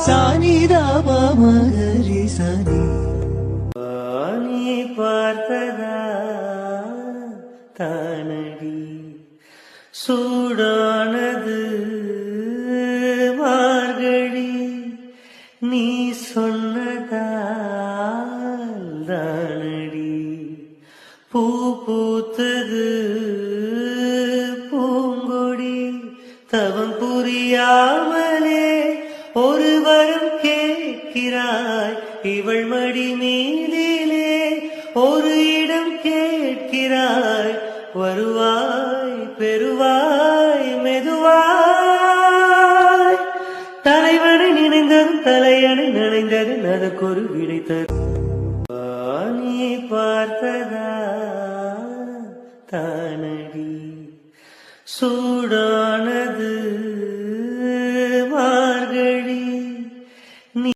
சானிதாபா மகரி சனி. நீ பார்த்ததா தானடி சூடானது மார்கழி, நீ சொன்னதால் தானடி பூ பூத்தது பூங்கொடி. தவம் புரியாமலே ஒரு வரம் கேட்கிறாய், இவள் மடி மீதிலே ஒரு இடம் கேட்கிறாய். வருவாய் பெறுவாய் மெதுவாய், தலைவனை நினைந்ததும் தலையணை நினைந்தது அதற்கொரு விடை தரும். நீ பார்த்ததா தானடி சூடான